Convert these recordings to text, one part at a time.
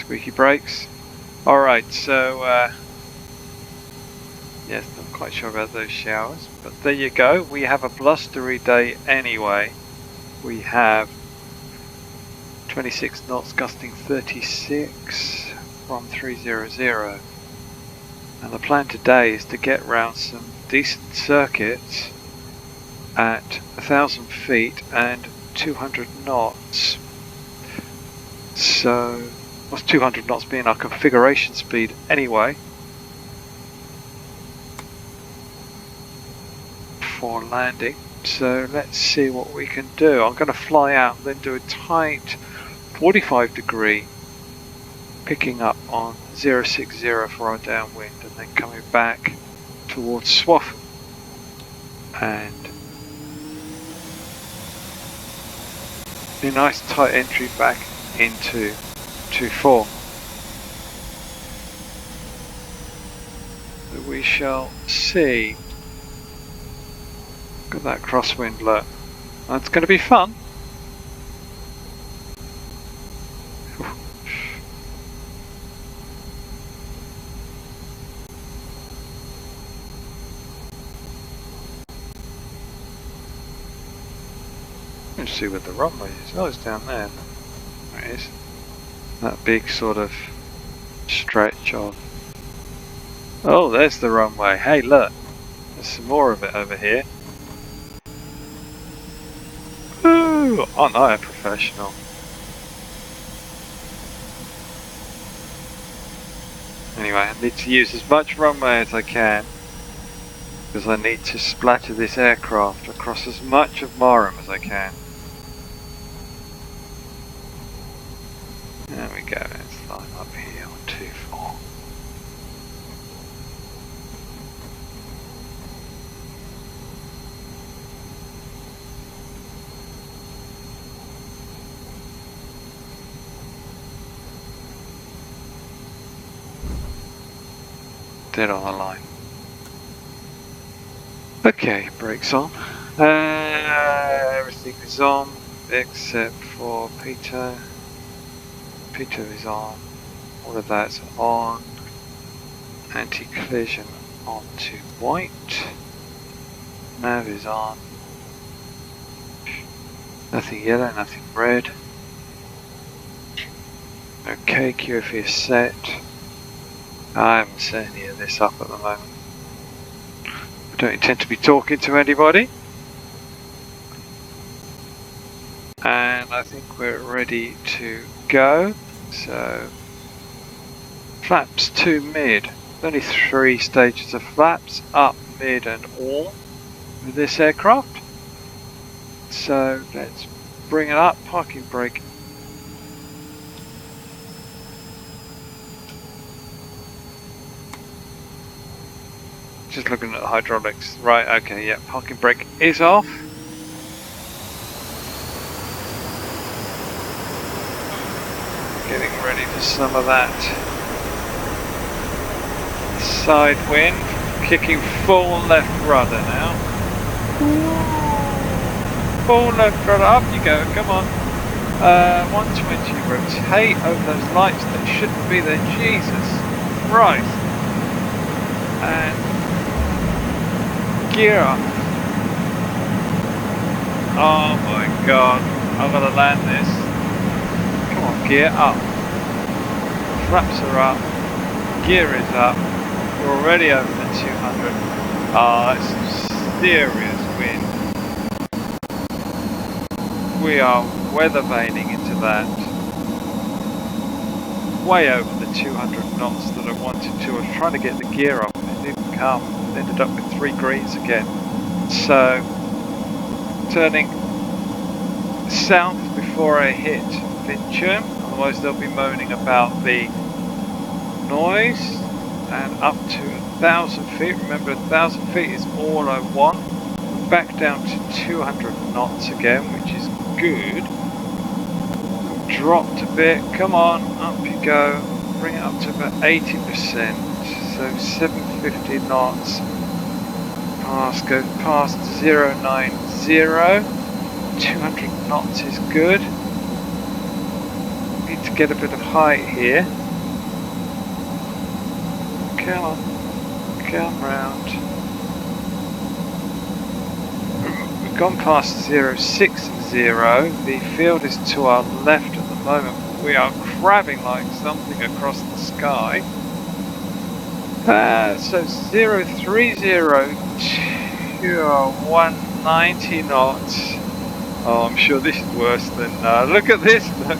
Squeaky brakes. Alright, so yes, not quite sure about those showers, but there you go. We have a blustery day anyway. We have 26 knots gusting 36 from 300. And the plan today is to get round some decent circuits at 1,000 feet and 200 knots. So, what's 200 knots being our configuration speed anyway for landing. So let's see what we can do. I'm going to fly out and then do a tight 45 degree, picking up on 060 for our downwind, and then coming back towards Swaff and a nice tight entry back into 24. So we shall see. Look at that crosswind, look. That's going to be fun. Let's see what the runway is. Oh, it's down there. There it is. That big sort of stretch of... Oh, there's the runway. Hey, look. There's some more of it over here. Ooh, aren't I a professional? Anyway, I need to use as much runway as I can, because I need to splatter this aircraft across as much of Marham as I can. There we go, let's line up here on 24. Dead on the line. Okay, brakes on. Everything is on except for Peter. Peter is on. All of that's on. Anti-collision on to white. Nav is on. Nothing yellow, nothing red. Okay, QFE is set. I haven't set any of this up at the moment. I don't intend to be talking to anybody. And I think we're ready to go. So, flaps to mid. Only 3 stages of flaps, up, mid and all with this aircraft. So let's bring it up, parking brake. Just looking at the hydraulics. Right, okay, yeah, parking brake is off. Getting ready for some of that side wind. Kicking full left rudder now. Full left rudder, up you go, come on. 120, rotate over those lights that shouldn't be there, Jesus Christ. And gear up. Oh my god, I've got to land this. Come on, gear up. Flaps are up. Gear is up. We're already over the 200. Ah, that's some serious wind. We are weather vaning into that. Way over the 200 knots that I wanted to. I was trying to get the gear up and it didn't come. Ended up with 3 greens again. So, turning south before I hit Fincham, otherwise they'll be moaning about the noise. And up to 1,000 feet, remember 1,000 feet is all I want. Back down to 200 knots again, which is good. Dropped a bit, come on, up you go. Bring it up to about 80%, so 750 knots. Go past 090, 200 knots is good. Need to get a bit of height here. Come round. We've gone past 060. The field is to our left at the moment. We are crabbing like something across the sky. So 030 to 190 knots. Oh, I'm sure this is worse than. Look at this! Look.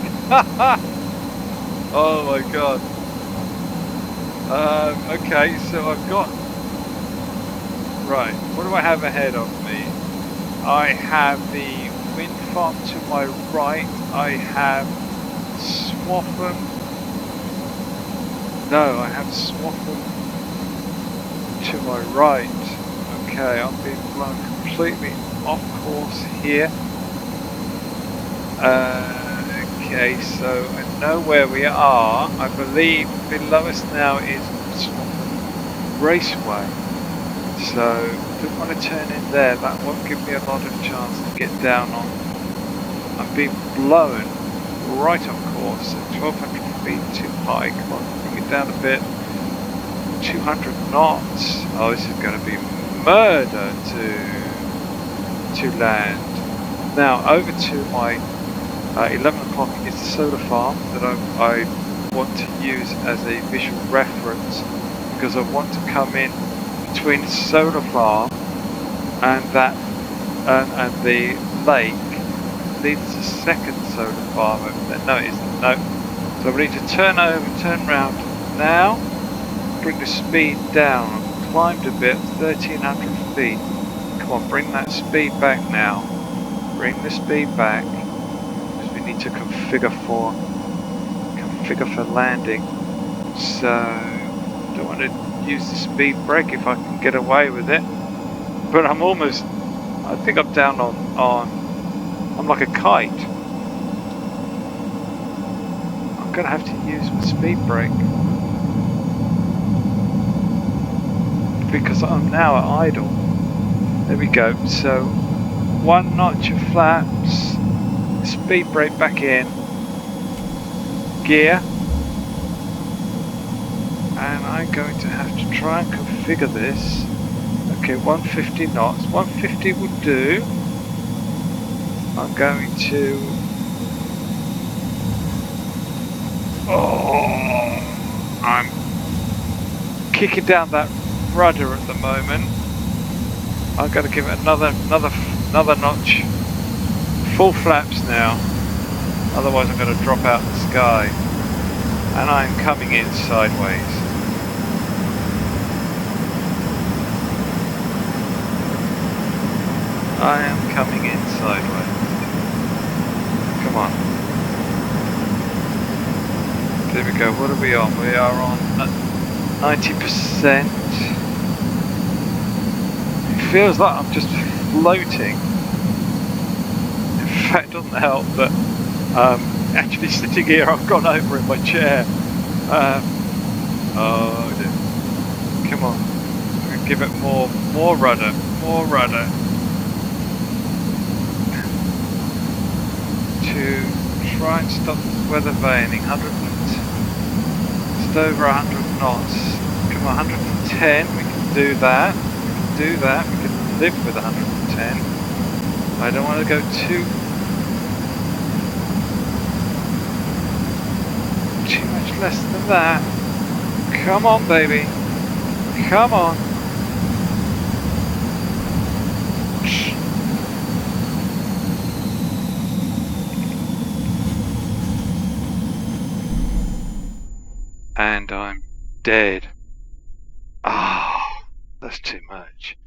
Oh my god. Okay, so I've got. Right, what do I have ahead of me? I have the wind farm to my right. I have Swaffham. No, I have Swaffham to my right. Okay, I'm being blown completely off course here. Okay, so I know where we are. I believe below us now is Swaffham Raceway. So, don't want to turn in there. That won't give me a lot of chance to get down on. I'm being blown right off course at 1200 feet too high. Come on, bring it down a bit. 200 knots. Oh, this is going to be murder to land. Now over to my 11 o'clock is the solar farm that I want to use as a visual reference, because I want to come in between the solar farm and that and the lake. Leads to the second solar farm over there. No, it isn't. No. So we need to turn round now. Bring the speed down. I've climbed a bit, 1300 feet. Come on, bring that speed back now. Bring the speed back, because we need to configure for landing. So don't want to use the speed brake if I can get away with it. But I'm almost. I think I'm down on. I'm like a kite. I'm gonna have to use my speed brake, because I'm now at idle. There we go. So 1 notch of flaps, speed brake back in, gear, and I'm going to have to try and configure this. Okay, 150 knots. 150 will do. I'm going to. Oh, I'm kicking down that rudder at the moment. I've got to give it another notch. Full flaps now. Otherwise, I'm going to drop out the sky. And I'm coming in sideways. I am coming in sideways. Come on. There we go. What are we on? We are on 90%. It feels like I'm just floating. In fact, it doesn't help that actually sitting here, I've gone over in my chair. Oh dear. Come on. Give it more rudder. More rudder. To try and stop the weather vaning. Just over 100 knots. Come on, 110. We can do that. We can live with 110. I don't want to go too much less than that. Come on, baby. Come on. And I'm dead. Ah, that's too much.